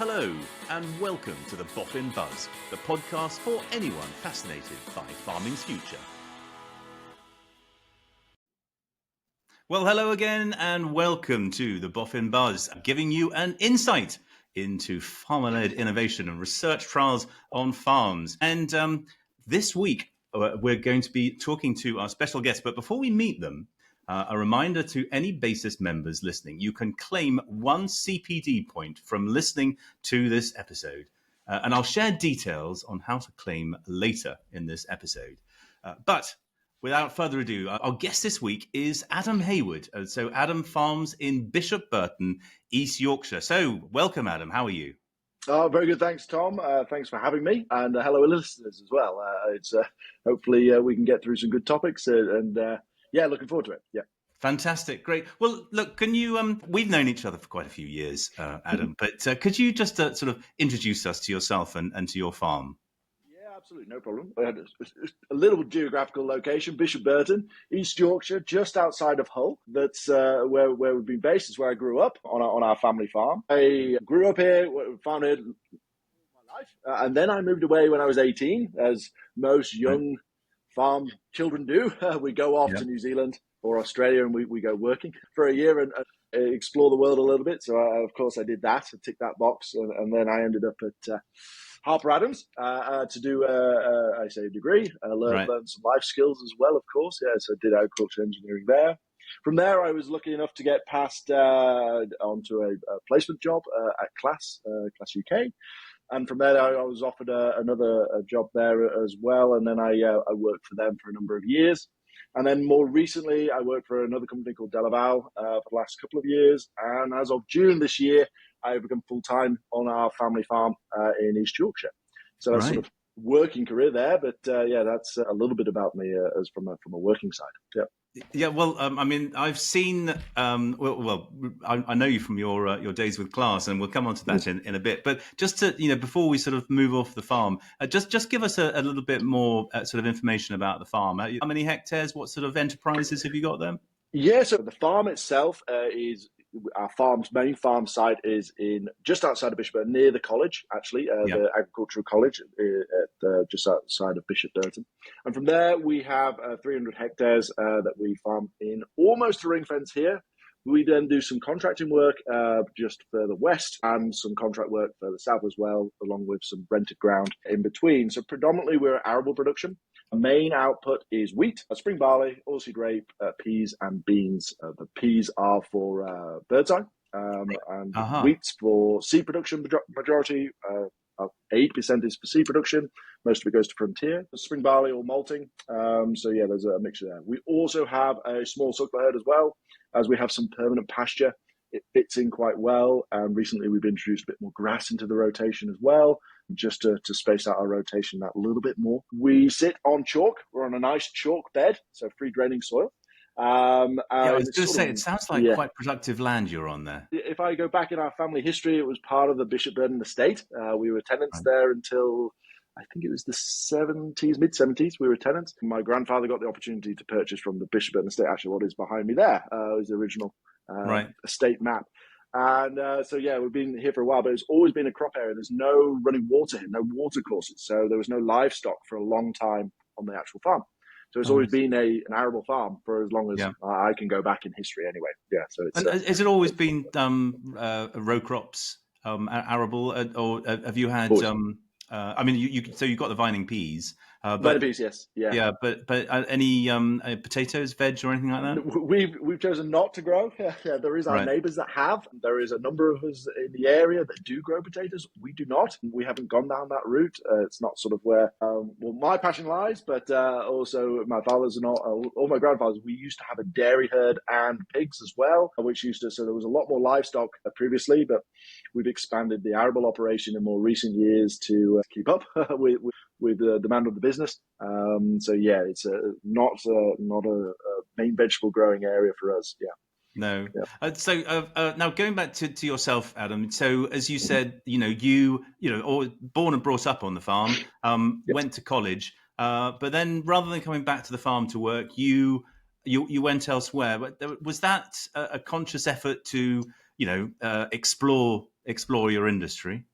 Hello, and welcome to the Boffin Buzz, the podcast for anyone fascinated by farming's future. Well, hello again, and welcome to the Boffin Buzz, giving you an insight into farmer-led innovation and research trials on farms. And this week, we're going to be talking to our special guests. But before we meet them, a reminder to any BASIS members listening, you can claim 1 CPD point from listening to this episode. And I'll share details on how to claim later in this episode. But without further ado, our guest this week is Adam Hayward. So Adam farms in Bishop Burton, East Yorkshire. So welcome, Adam. How are you? Oh, very good. Thanks, Tom. Thanks for having me. And hello, listeners as well. It's hopefully we can get through some good topics and looking forward to it. Yeah. Fantastic. Great. Well, look, can you, we've known each other for quite a few years, Adam, but could you just sort of introduce us to yourself and to your farm? Yeah, absolutely. No problem. A little geographical location, Bishop Burton, East Yorkshire, just outside of Hull. That's where we've been based. It's where I grew up on our family farm. I grew up here, found it my life. And then I moved away when I was 18, as most young farm children do. We go off to New Zealand or Australia, and we go working for a year and explore the world a little bit. So, of course, I did that, ticked that box, and then I ended up at Harper Adams to do, a degree, learn some life skills as well, of course. Yeah, so I did agriculture engineering there. From there, I was lucky enough to get passed onto a placement job at Class UK. And from there, I was offered another job there as well. And then I worked for them for a number of years. And then more recently, I worked for another company called Delaval for the last couple of years. And as of June this year, I become full-time on our family farm in East Yorkshire. So that's sort of working career there. But that's a little bit about me as from a working side. Yeah. Yeah, well, I mean, I've seen. I know you from your days with Class, and we'll come on to that in a bit. But just to before we sort of move off the farm, just give us a little bit more sort of information about the farm. How many hectares? What sort of enterprises have you got there? Yeah, so the farm itself is our main farm site is in just outside of Bishop, near the college, actually, the agricultural college just outside of Bishop Burton. And from there, we have 300 hectares that we farm in almost a ring fence here. We then do some contracting work just further west and some contract work further south as well, along with some rented ground in between. So predominantly we're arable production. Our main output is wheat, spring barley, oilseed rape, peas and beans. The peas are for birdseye and wheat's for seed production majority. 8% is for seed production. Most of it goes to frontier. Spring barley or malting. There's a mixture there. We also have a small suckler herd as well, as we have some permanent pasture. It fits in quite well. And recently we've introduced a bit more grass into the rotation as well, just to space out our rotation that a little bit more. We sit on chalk. We're on a nice chalk bed, so free draining soil. I was going to say, it sounds like quite productive land you're on there. If I go back in our family history, it was part of the Bishop Burton estate. We were tenants there until I think it was the mid-70s, we were tenants. My grandfather got the opportunity to purchase from the Bishop Burton estate, actually what is behind me there, was the original estate map. And we've been here for a while, but it's always been a crop area. There's no running water here, no water courses. So there was no livestock for a long time on the actual farm. So it's always been an arable farm for as long as I can go back in history anyway. Yeah. So it's, has it always been row crops, arable, or have you had... you've got the vining peas. Vining peas, yes. Yeah. Yeah, but any potatoes, veg, or anything like that? We've chosen not to grow. There is our neighbours that have. There is a number of us in the area that do grow potatoes. We do not. We haven't gone down that route. It's not sort of where my passion lies, but also my father's and all my grandfathers. We used to have a dairy herd and pigs as well, so there was a lot more livestock previously, but we've expanded the arable operation in more recent years to keep up with the demand of the business. It's not a main vegetable growing area for us. Yeah. No. Yeah. Now going back to yourself, Adam. So as you said, you born and brought up on the farm, went to college, but then rather than coming back to the farm to work, you went elsewhere. But was that a conscious effort to explore your industry?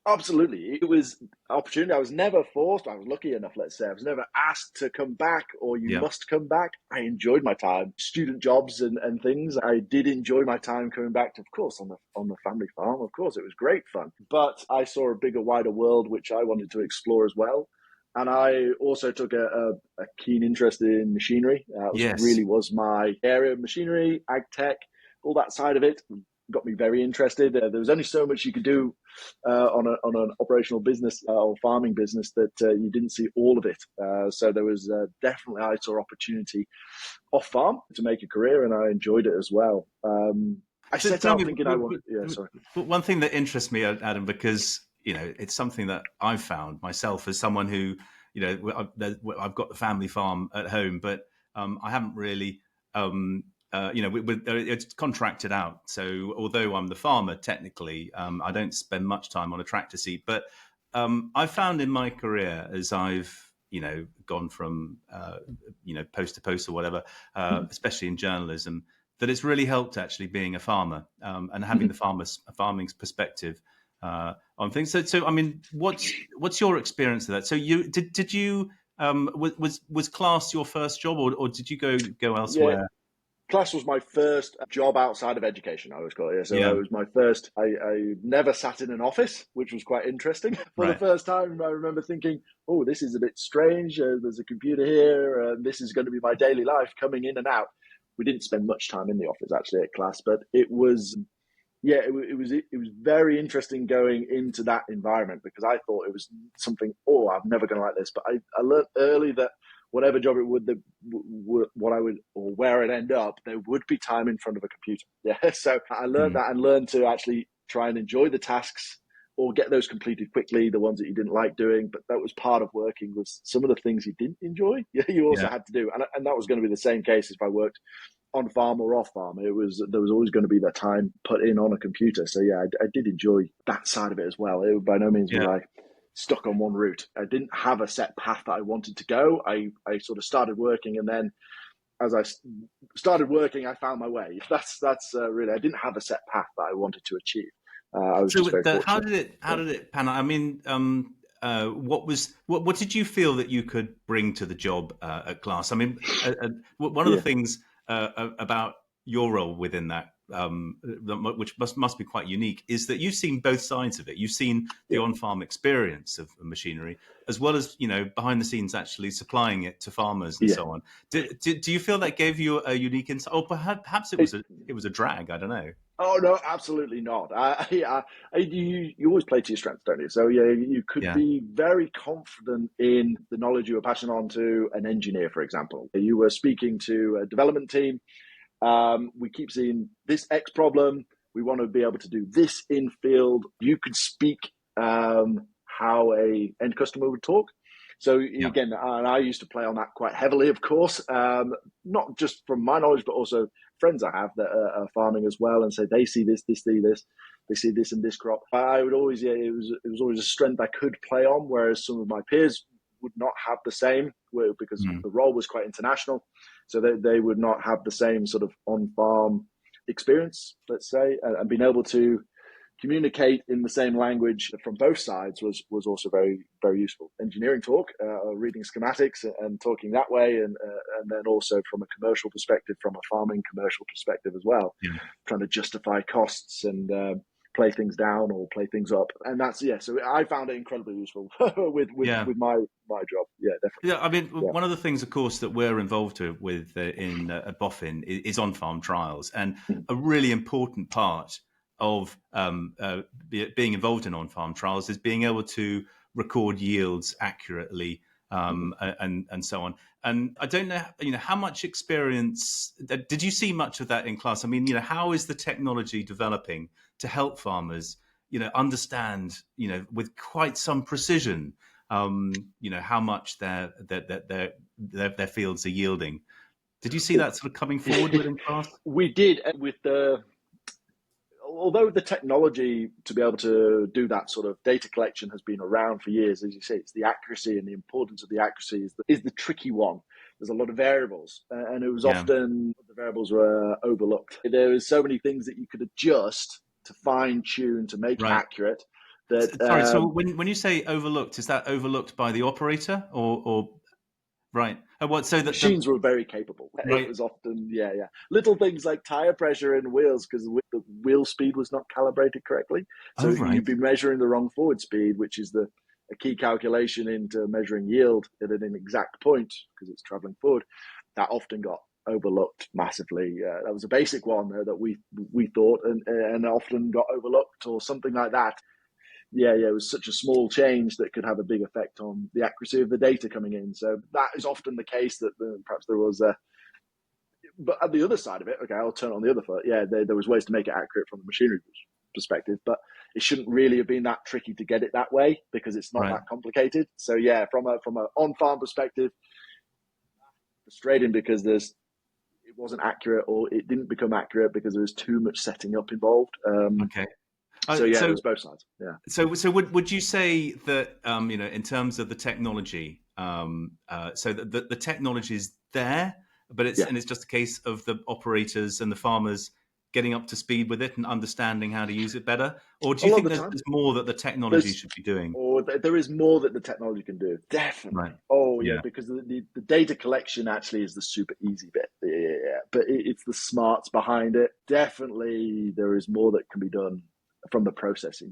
Absolutely. It was opportunity. I was never forced. I was lucky enough, let's say. I was never asked to come back or you Yeah. must come back. I enjoyed my time, student jobs and things. I did enjoy my time coming back to, of course, on the family farm. Of course, it was great fun. But I saw a bigger, wider world, which I wanted to explore as well. And I also took a keen interest in machinery. Yes. Really was my area, machinery, ag tech, all that side of it got me very interested. There was only so much you could do on an operational business or farming business that you didn't see all of it. So there was definitely, I saw opportunity off farm to make a career, and I enjoyed it as well. I So set tell out me, thinking I wanted. Yeah, sorry. one thing that interests me, Adam, because it's something that I've found myself as someone who, I've got the family farm at home, but I haven't really, it's contracted out. So although I'm the farmer technically, I don't spend much time on a tractor seat. But I've found in my career, as I've gone from post to post or whatever, especially in journalism, that it's really helped actually being a farmer and having the farming's perspective on things. So I mean, what's your experience of that? So you did you was class your first job, or did you go Yeah, elsewhere? class was my first job outside of education, I always call it. So Yeah, it was my first. I never sat in an office, which was quite interesting. For the right. first time, I remember thinking, oh, this is a bit strange. There's a computer here. This is going to be my daily life coming in and out. We didn't spend much time in the office actually at class, but it was, yeah, it was very interesting going into that environment because I thought it was something, oh, I'm never going to like this. But I learned early that whatever job it would, what I would or where I'd end up, there would be time in front of a computer. Yeah, so I learned Mm. that and learned to actually try and enjoy the tasks or get those completed quickly, the ones that you didn't like doing. But that was part of working, was some of the things you didn't enjoy, you also Yeah. had to do. And that was going to be the same case if I worked on farm or off farm. There was always going to be that time put in on a computer. So yeah, I did enjoy that side of it as well. It, by no means was Yeah. I stuck on one route. I didn't have a set path that I wanted to go. I sort of started working, and then as I started working, I found my way. That's really, I didn't have a set path that I wanted to achieve. I was So just very how fortunate. did it pan out? I mean, what did you feel that you could bring to the job at Glass? I mean, one of the Yeah. things about your role within that, which must be quite unique, is that you've seen both sides of it. You've seen the Yeah. on-farm experience of machinery, as well as behind the sines actually supplying it to farmers and Yeah. so on. Do you feel that gave you a unique insight, or perhaps It, it was a drag? I don't know. Oh no, absolutely not. You always play to your strengths, don't you? So yeah, you could Yeah. be very confident in the knowledge you were passing on to an engineer, for example. You were speaking to a development team. We keep seeing this X problem. We want to be able to do this in field. You could speak how a end customer would talk. So Yeah. again, and I used to play on that quite heavily, of course, not just from my knowledge, but also friends I have that are farming as well, and say they see this, they see this and this crop. I would always, yeah, it was always a strength I could play on, whereas some of my peers would not have the same, because Mm. the role was quite international, so they would not have the same sort of on farm experience, let's say, and being able to communicate in the same language from both sides was also very, very useful. Engineering talk, reading schematics and talking that way, and then also from a commercial perspective, from a farming commercial perspective as well, Yeah. trying to justify costs and play things down or play things up. And that's, yeah, so I found it incredibly useful with Yeah. my job. Yeah, definitely. Yeah, I mean, Yeah. one of the things, of course, that we're involved with in at Boffin is on-farm trials, and Mm. a really important part of being involved in on-farm trials is being able to record yields accurately, and so on. And I don't know, how much experience did you see much of that in class? I mean, how is the technology developing to help farmers, understand, with quite some precision, how much their fields are yielding. Did you see that sort of coming forward within class? We did with although the technology to be able to do that sort of data collection has been around for years, as you say, it's the accuracy and the importance of the accuracy is the tricky one. There's a lot of variables, and it was Yeah. often the variables were overlooked. There was so many things that you could adjust to fine tune to make it Right. accurate, that Sorry, so when you say overlooked, is that overlooked by the operator or right? What so that the machines were very capable. It right? was often, little things like tire pressure in wheels because the wheel speed was not calibrated correctly. So Oh, right, you'd be measuring the wrong forward speed, which is a key calculation into measuring yield at an exact point because it's traveling forward. That often got overlooked massively. That was a basic one that we thought and often got overlooked or something like that. It was such a small change that could have a big effect on the accuracy of the data coming in. So that is often the case that perhaps there was a. But at the other side of it, okay, I'll turn it on the other foot. Yeah, there was ways to make it accurate from the machinery perspective, but it shouldn't really have been that tricky to get it that way because it's not right. that complicated. So yeah, from a on-farm perspective, frustrating because it wasn't accurate or it didn't become accurate because there was too much setting up involved. Okay. So yeah, So it was both sides. Yeah. so would you say that in terms of the technology, so the technology is there, but Yeah. it's just a case of the operators and the farmers getting up to speed with it and understanding how to use it better, or do A you lot think of the there's, time. there's more that the technology should be doing? There is more that the technology can do. Definitely. Right. Oh yeah, Yeah. because the data collection actually is the super easy bit. Yeah, but it's the smarts behind it. Definitely, there is more that can be done from the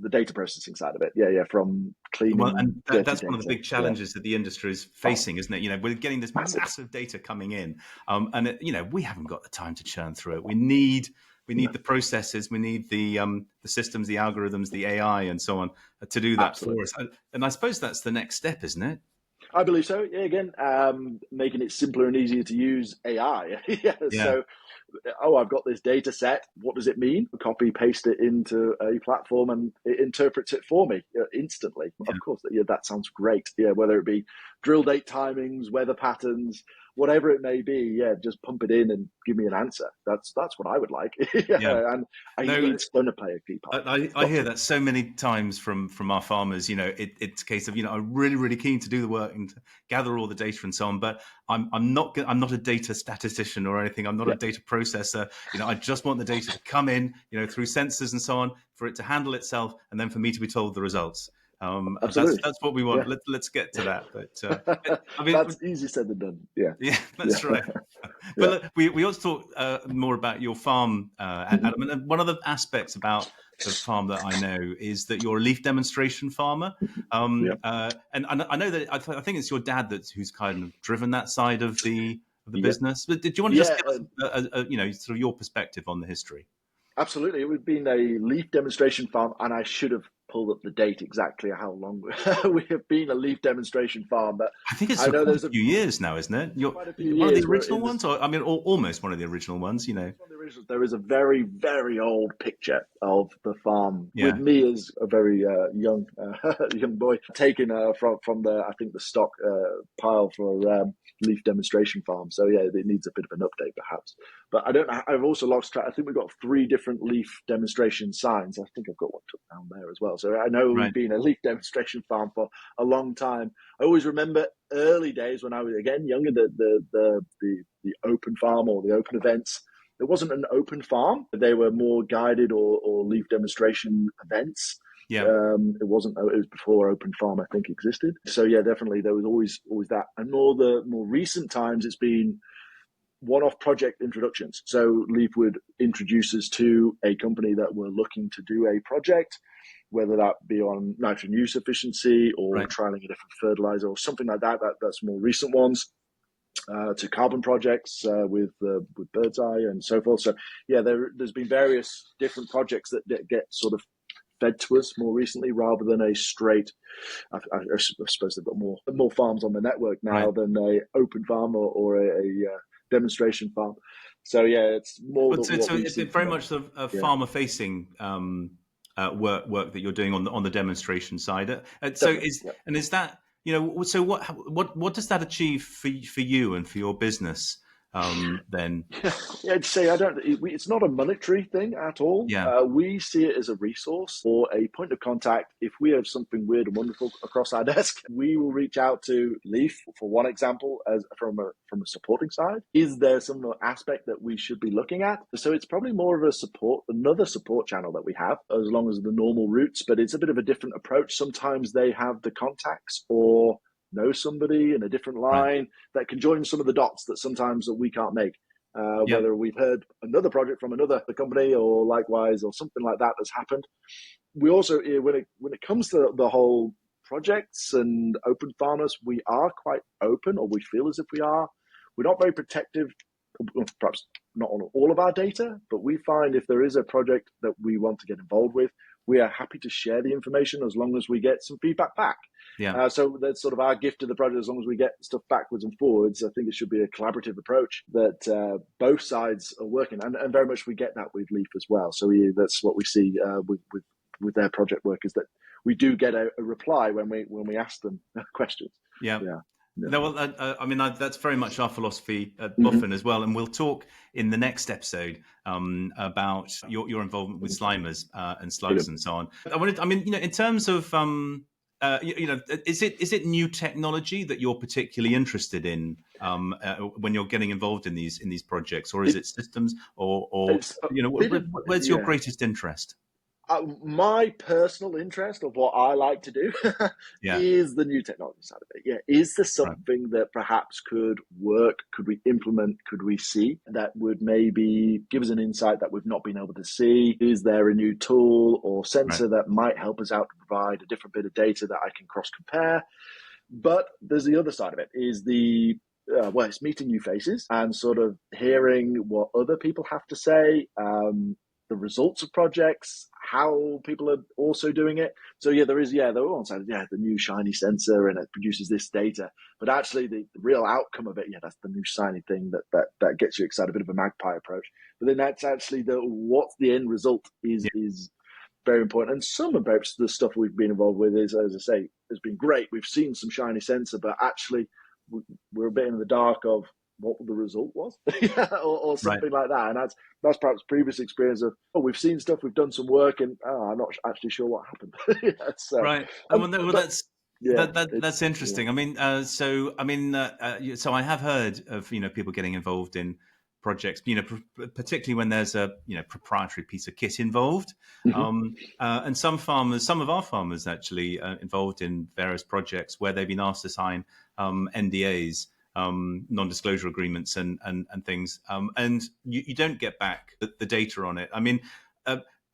data processing side of it. Yeah, from Well, cleaning and dirty that's one of the data. big Yeah, challenges that the industry is oh, facing, isn't it? We're getting this massive. massive data coming in, and we haven't got the time to churn through it. We No, need the processes, we need the systems, the algorithms, the AI, and so on to do that for absolutely. us. And I suppose that's the next step, isn't it? I believe so. Yeah, again, making it simpler and easier to use AI. Yeah, Yeah, so I've got this data set. What does it mean? Copy, paste it into a platform and it interprets it for me instantly. Of yeah. course, that sounds great. Yeah, whether it be drill date timings, weather patterns, whatever it may be. Yeah, just pump it in and give me an answer. That's what I would like. Yeah. And No, it's going to play a key part. I Got hear to. that so many times from our farmers. It's a case of I'm really really keen to do the work and to gather all the data and so on, but I'm not a data statistician or anything. I'm not a Yeah, data processor. I just want the data to come in, through sensors and so on, for it to handle itself, and then for me to be told the results. That's absolutely. what we want. Yeah, Let's get to that. But I mean, that's easy said than done. Yeah, yeah, yeah, that's right. But yeah. look, we also talk more about your farm, Mhm. Adam. And one of the aspects about the farm that I know is that you're a leaf demonstration farmer. Yeah. And I know that I think it's your dad who's kind of driven that side of the Yeah. business. But did you want to just Yeah, give us sort of your perspective on the history? absolutely. It would have been a leaf demonstration farm, and I should have pulled up the date exactly how long we have been a leaf demonstration farm. But I think it's I for know quite there's a few years now, isn't it? You're quite a few one of the years where original in this ones, or I mean, almost one of the original ones. one of the originals, there is a very, very old picture of the farm with Yeah, me as a very young young boy, taken from the I think the stock pile for leaf demonstration farm. So yeah, it needs a bit of an update perhaps. But I don't know. I've also lost track. I think we've got 3 different leaf demonstration signs. I think I've got one took down there as well. So I know we've right. been a leaf demonstration farm for a long time. I always remember early days when I was again younger, the open farm or the open events. It wasn't an open farm; they were more guided or leaf demonstration events. Yeah, It wasn't. It was before open farm, I think, existed. So yeah, definitely there was always that. And more recent times, it's been one-off project introductions. So Leaf would introduce us to a company that were looking to do a project, whether that be on nitrogen use efficiency or right. trialing a different fertilizer or something like that. That's more recent ones. To carbon projects with Birdseye and so forth. So yeah, there's been various different projects that get sort of fed to us more recently, rather than a straight. I suppose they've got more farms on the network now Right. than a open farm or a demonstration farm. So yeah, it's more But than what so we've it's seen from very them. much a Yeah, farmer-facing work that you're doing on the demonstration side. So definitely. Yeah. is that so what does that achieve for you and for your business? then Yeah, I'd say it's not a monetary thing at all. yeah, We see it as a resource or a point of contact. If we have something weird and wonderful across our desk, we will reach out to Leaf for one example, as from a supporting side. Is there some aspect that we should be looking at? So it's probably more of another support channel that we have, as long as the normal routes, but it's a bit of a different approach. Sometimes they have the contacts or know somebody in a different line right, that can join some of the dots that sometimes that we can't make. yeah, Whether we've heard another project from another company or likewise or something like that has happened. We also, when it comes to the whole projects and open farmers, we are quite open, or we feel as if we are. We're not very protective, perhaps not on all of our data, but we find if there is a project that we want to get involved with, we are happy to share the information as long as we get some feedback back. yeah. So that's sort of our gift to the project. As long as we get stuff backwards and forwards, I think it should be a collaborative approach that both sides are working, and very much we get that with Leaf as well. So that's what we see with their project work, is that we do get a reply when we ask them questions. Yeah. Yeah. No, well, I mean, that's very much our philosophy at Mm-hmm. Boffin as well, and we'll talk in the next episode about your involvement with slimers and slugs and so on. I mean, in terms of, is it new technology that you're particularly interested in when you're getting involved in these projects, or is it systems, or where's your greatest interest? My personal interest of what I like to do Yeah, is the new technology side of it. Yeah, is there right, something that perhaps could work? Could we implement? Could we see that would maybe give us an insight that we've not been able to see? Is there a new tool or sensor right, that might help us out to provide a different bit of data that I can cross compare? But there's the other side of it, is it's meeting new faces and sort of hearing what other people have to say, the results of projects, how people are also doing it. So they're on side, the new shiny sensor and it produces this data, but actually the real outcome of it, that's the new shiny thing that gets you excited, a bit of a magpie approach. But then that's actually what's the end result is very important. And some of the stuff we've been involved with is, as I say, has been great. We've seen some shiny sensor, but actually we're a bit in the dark of what the result was or something like that. And that's perhaps previous experience of, we've seen stuff, we've done some work, and I'm not actually sure what happened. So, right. That's interesting. Yeah. So I have heard of people getting involved in projects, particularly when there's a proprietary piece of kit involved, and some of our farmers actually involved in various projects where they've been asked to sign NDAs, non-disclosure agreements, and things, and you don't get back the data on it. I mean,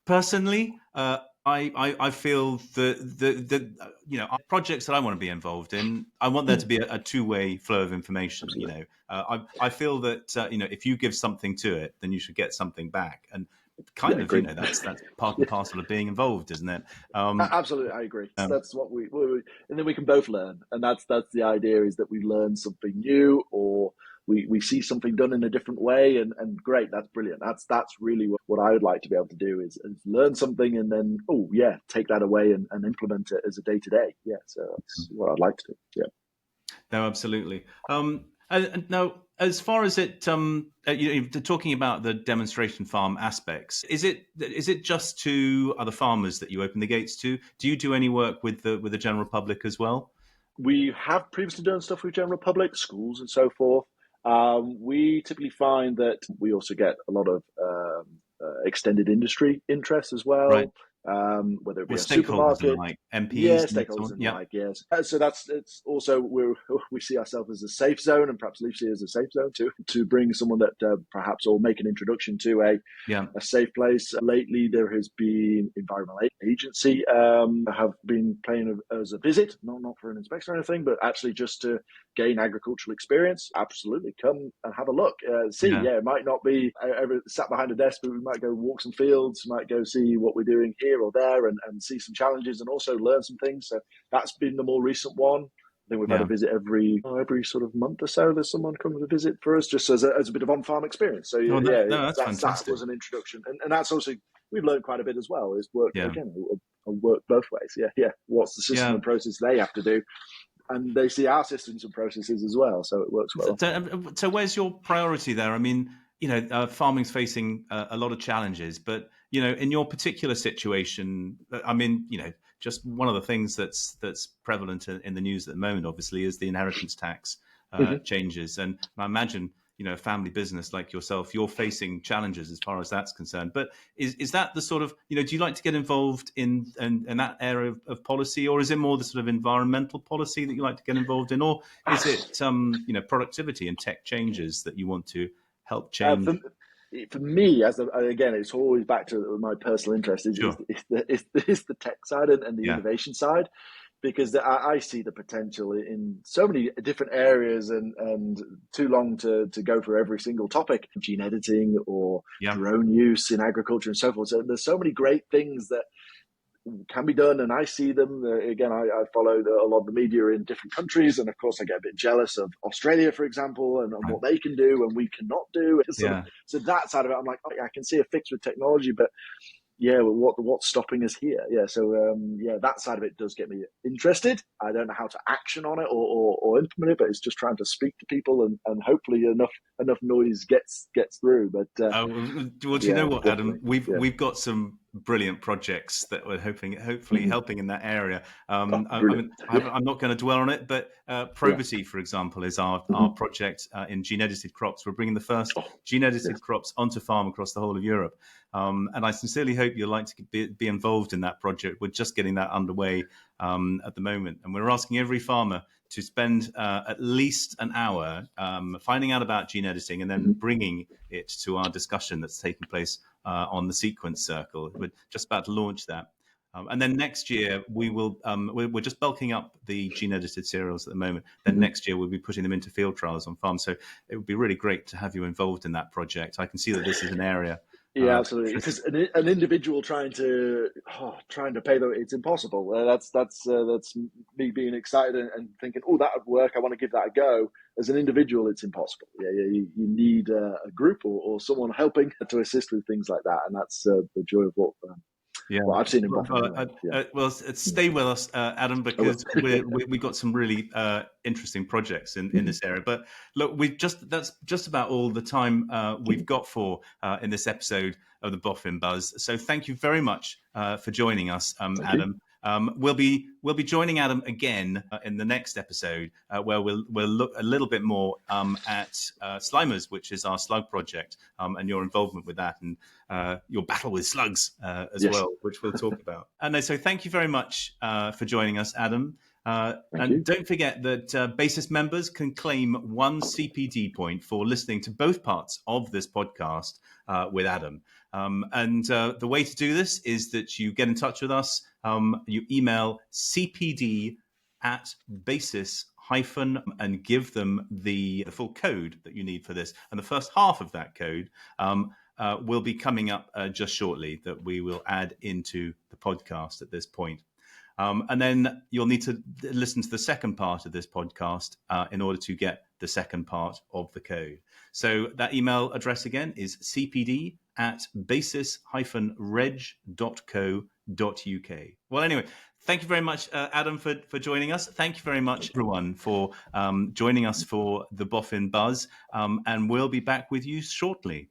personally, I feel the projects that I want to be involved in, I want there to be a two-way flow of information. Absolutely. I feel that if you give something to it, then you should get something back, and that's part and parcel of being involved, isn't it? Absolutely, I agree. That's what we and then we can both learn, and that's the idea, is that we learn something new, or we see something done in a different way, and great, that's brilliant. That's really what I would like to be able to do, is learn something and then take that away and implement it as a day-to-day. So that's what I'd like to do. No, absolutely. And now, as far as it, talking about the demonstration farm aspects, is it just to other farmers that you open the gates to? Do you do any work with the general public as well? We have previously done stuff with general public, schools and so forth. We typically find that we also get a lot of extended industry interest as well. Right. Whether it be a stakeholders supermarket, like MPs, stakeholders and like, yes. So it's also we see ourselves as a safe zone, and perhaps Leaf as a safe zone to bring someone that perhaps, or make an introduction to a safe place. Lately, there has been environmental agency have been paying as a visit, not for an inspection or anything, but actually just to gain agricultural experience. Absolutely, come and have a look. It might not be ever sat behind a desk, but we might go walk some fields, might go see what we're doing here or there, and see some challenges, and also learn some things. So that's been the more recent one. I think we've had a visit every sort of month or so. There's someone coming to visit for us, just as a bit of on-farm experience. So that's fantastic. That was an introduction, and that's also, we've learned quite a bit as well. Is work again, work both ways. What's the system and process they have to do? and they see our systems and processes as well. So it works well. So where's your priority there? I mean, farming's facing a lot of challenges, but in your particular situation, I mean, just one of the things that's prevalent in the news at the moment, obviously, is the inheritance tax changes, and I imagine a family business like yourself, you're facing challenges as far as that's concerned. But is that the sort of do you like to get involved in that area of policy, or is it more the sort of environmental policy that you like to get involved in, or is it productivity and tech changes that you want to help change? For me, again, it's always back to my personal interest is the tech side and the innovation side, because I see the potential in so many different areas, and too long to go through every single topic, gene editing or drone use in agriculture and so forth. So there's so many great things that can be done, and I see them. Again, I follow a lot of the media in different countries, and of course I get a bit jealous of Australia, for example, and what they can do and we cannot do. So that side of it, I'm like, I can see a fix with technology, but what's stopping us here? So that side of it does get me interested. I don't know how to action on it or implement it, but it's just trying to speak to people, and hopefully enough noise gets through. But do you know what, Adam? We've got some brilliant projects that we're hopefully helping in that area. I'm not going to dwell on it, but Probity, for example, is our project in gene edited crops. We're bringing the first gene edited crops onto farm across the whole of Europe. And I sincerely hope you'd like to be involved in that project. We're just getting that underway at the moment. And we're asking every farmer to spend at least an hour finding out about gene editing and then bringing it to our discussion that's taking place on the Sequence Circle. We're just about to launch that. And then next year, we will. We're just bulking up the gene-edited cereals at the moment. Then next year, we'll be putting them into field trials on farms. So it would be really great to have you involved in that project. I can see that this is an area. Yeah, absolutely. Because an individual trying to pay them, it's impossible. That's me being excited and thinking, that would work. I want to give that a go. As an individual, it's impossible. You need a group or someone helping to assist with things like that, and that's the joy of what. Well, I've seen him. Well, stay with us, Adam, because we've got some really interesting projects in this area. But look, that's just about all the time we've got for in this episode of the Boffin Buzz. So thank you very much for joining us, Adam. We'll be joining Adam again in the next episode, where we'll look a little bit more at Slimers, which is our slug project, and your involvement with that, and your battle with slugs as well, which we'll talk about. And so thank you very much for joining us, Adam. Don't forget that Basis members can claim 1 CPD point for listening to both parts of this podcast with Adam. And the way to do this is that you get in touch with us. You email cpd@basis- and give them the full code that you need for this. And the first half of that code will be coming up just shortly, that we will add into the podcast at this point. And then you'll need to listen to the second part of this podcast in order to get the second part of the code. So that email address again is cpd@basis-reg.co.uk. Well, anyway, thank you very much, Adam, for joining us. Thank you very much, everyone, for joining us for the Boffin Buzz. And we'll be back with you shortly.